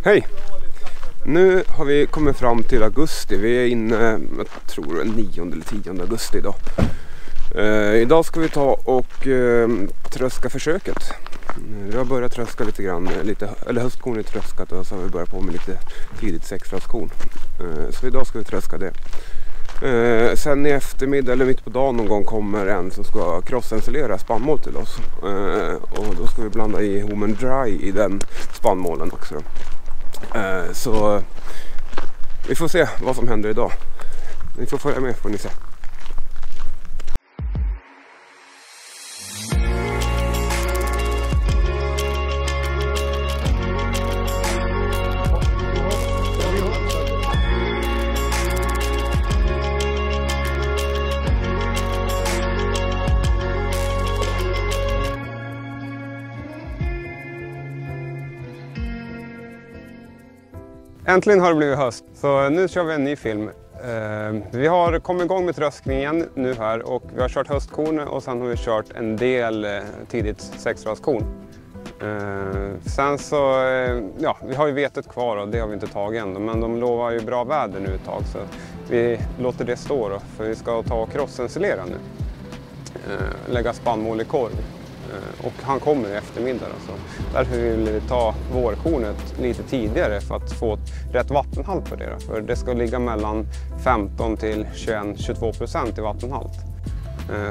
Hej! Nu har vi kommit fram till augusti. Vi är inne, jag tror 9 eller 10 augusti idag. Idag ska vi ta och tröska försöket. Vi har börjat tröska lite grann, eller höstkorn är tröskat och så har vi börjat på med lite tidigt 6-raskorn. Så idag ska vi tröska det. Sen i eftermiddag eller mitt på dagen någon gång kommer en som ska crossensilera spannmål till oss. Och då ska vi blanda i Home and Dry i den spannmålen också. Så vi får se vad som händer idag. Ni får följa med får ni se. Äntligen har det blivit höst, så nu kör vi en ny film. Vi har kommit igång med tröskningen nu här och vi har kört höstkorn och sen har vi kört en del tidigt 6-raskorn. Sen så, ja, vi har ju vetet kvar och det har vi inte tagit än, men de lovar ju bra väder nu ett tag så vi låter det stå då, för vi ska ta och crossensilera nu. Lägga spannmål i korv. Och han kommer i eftermiddag. Så därför vill vi ta vårkornet lite tidigare för att få rätt vattenhalt för det. För det ska ligga mellan 15 till 21-22% i vattenhalt.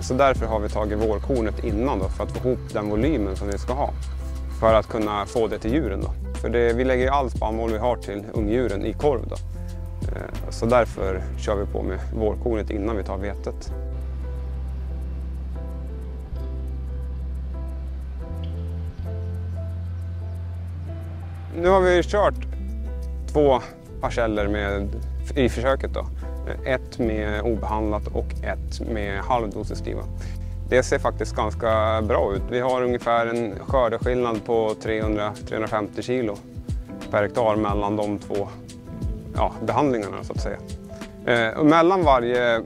Så därför har vi tagit vårkornet innan då, för att få ihop den volymen som vi ska ha. För att kunna få det till djuren då. För vi lägger ju all spannmål vi har till ungdjuren i korv då. Så därför kör vi på med vårkornet innan vi tar vetet. Nu har vi kört 2 parceller i försöket då. Ett med obehandlat och ett med halvdosestiva. Det ser faktiskt ganska bra ut. Vi har ungefär en skördeskillnad på 300-350 kilo per hektar mellan de 2 behandlingarna så att säga. Och mellan varje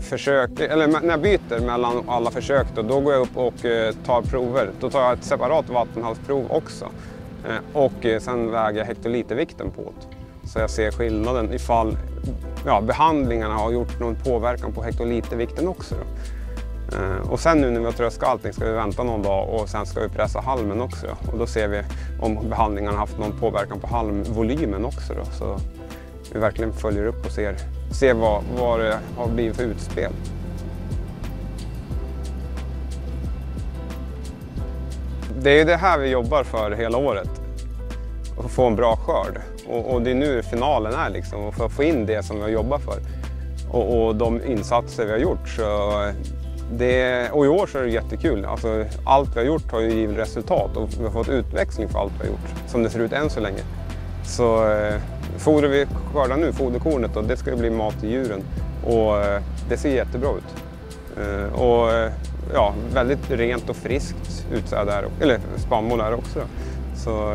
försök, eller när jag byter mellan alla försök då går jag upp och tar prover. Då tar jag ett separat vattenhaltsprov också. Och sen väger jag hektolitervikten på det. Så jag ser skillnaden ifall behandlingarna har gjort någon påverkan på hektolitervikten också. Och sen nu när vi har tröskat allting ska vi vänta någon dag och sen ska vi pressa halmen också. Och då ser vi om behandlingarna har haft någon påverkan på halmvolymen också. Så vi verkligen följer upp och ser vad det har blivit för utspel. Det är ju det här vi jobbar för hela året, att få en bra skörd. Och det är nu finalen är liksom, för att få in det som vi har jobbat för. Och de insatser vi har gjort. Och i år så är det jättekul. Alltså, allt vi har gjort har ju givit resultat och vi har fått utväxling för allt vi har gjort, som det ser ut än så länge. Så fodrar vi skördar nu, foderkornet, och det ska bli mat till djuren. Och det ser jättebra ut. Och väldigt rent och friskt utsäde där, eller spannmål här också. Så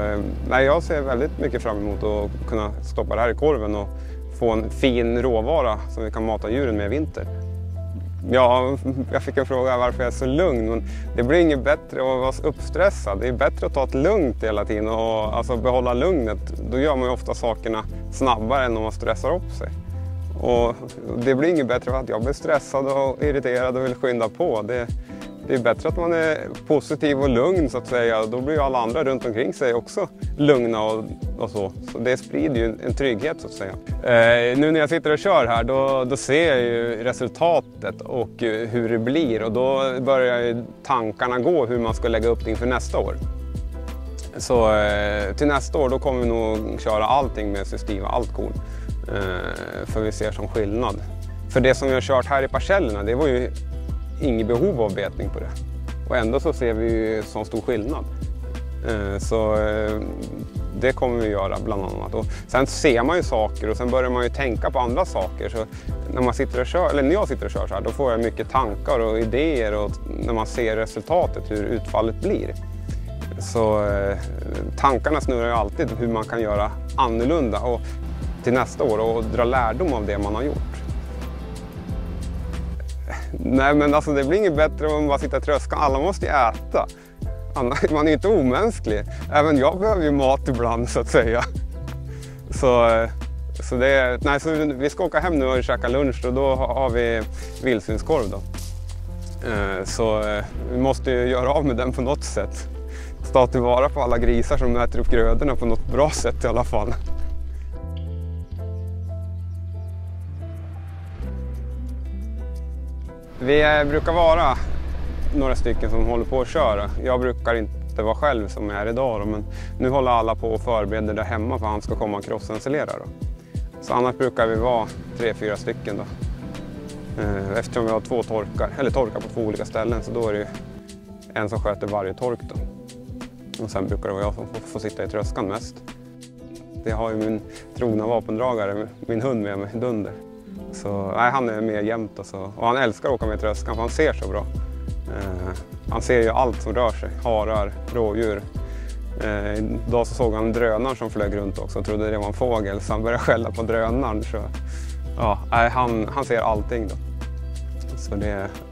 jag ser väldigt mycket fram emot att kunna stoppa det här i korven och få en fin råvara som vi kan mata djuren med i vinter. Ja, jag fick en fråga varför jag är så lugn, men det blir inget bättre att vara uppstressad. Det är bättre att ta ett lugnt hela tiden och alltså behålla lugnet. Då gör man ju ofta sakerna snabbare än om man stressar upp sig. Och det blir inget bättre för att jag blir stressad och irriterad och vill skynda på. Det är bättre att man är positiv och lugn så att säga. Då blir ju alla andra runt omkring sig också lugna och så. Så det sprider ju en trygghet så att säga. Nu när jag sitter och kör här då ser jag ju resultatet och hur det blir. Och då börjar ju tankarna gå hur man ska lägga upp det inför nästa år. Så till nästa år då kommer vi nog köra allting med Sustiva, allt korn. För vi ser som skillnad. För det som vi har kört här i parcellerna, det var ju inget behov av betning på det. Och ändå så ser vi ju sån stor skillnad. Så det kommer vi göra bland annat. Och sen ser man ju saker och sen börjar man ju tänka på andra saker. Så när man sitter och kör, eller när jag sitter och kör så här, då får jag mycket tankar och idéer och när man ser resultatet, hur utfallet blir. Så tankarna snurrar ju alltid hur man kan göra annorlunda och till nästa år och dra lärdom av det man har gjort. Nej, men alltså det blir inget bättre om man bara sitter och tröskar. Alla måste ju äta. Man är ju inte omänsklig. Även jag behöver ju mat ibland så att säga. Så vi ska åka hem nu och käka lunch och då har vi vildsvinskorv då. Så vi måste ju göra av med den på något sätt. Ta tillvara på alla grisar som äter upp grödorna på något bra sätt i alla fall. Vi brukar vara några stycken som håller på att köra. Jag brukar inte vara själv som är idag då, men nu håller alla på och förbereder där hemma för att han ska komma och crossventilera då. Så annars brukar vi vara 3-4 stycken då. Eftersom vi har 2 torkar på 2 olika ställen, så då är det ju en som sköter varje tork då. Och sen brukar det vara jag som får sitta i tröskan mest. Det har ju min trogna vapendragare, min hund med mig, Dunder. Så nej, han är med jämt och han älskar att åka med tröskan för han ser så bra. Han ser ju allt som rör sig, harar, rådjur. Idag så såg han en drönare som flög runt också och trodde det var en fågel, så han började skälla på drönaren. Så, ja, han ser allting då. Så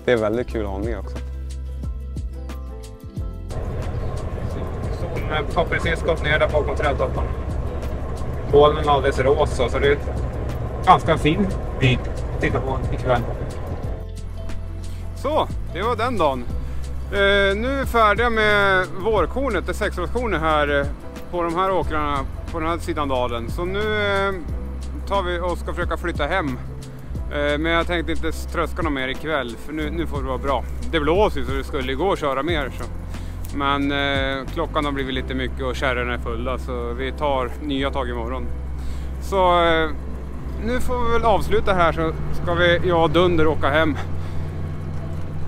det är väldigt kul att ha med också. Solen har precis gått ner där bakom trädtoppan. Molnen är alldeles rosa, så det är ganska fin bit att titta på ikväll. Så, det var den dagen. Nu är vi färdiga med vårkornet, det 6-årskornet här på de här åkrarna på den här sidan dalen. Så nu tar vi och ska försöka flytta hem. Men jag tänkte inte tröska någon mer ikväll, för nu får det vara bra. Det blåser ju så det skulle gå att köra mer. Så. Men klockan har blivit lite mycket och kärrorna är fulla, så vi tar nya tag imorgon. Så nu får vi väl avsluta här, så ska jag och Dunder åka hem.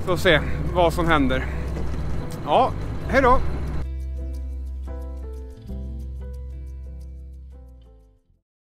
Så se vad som händer. Ja, hej då!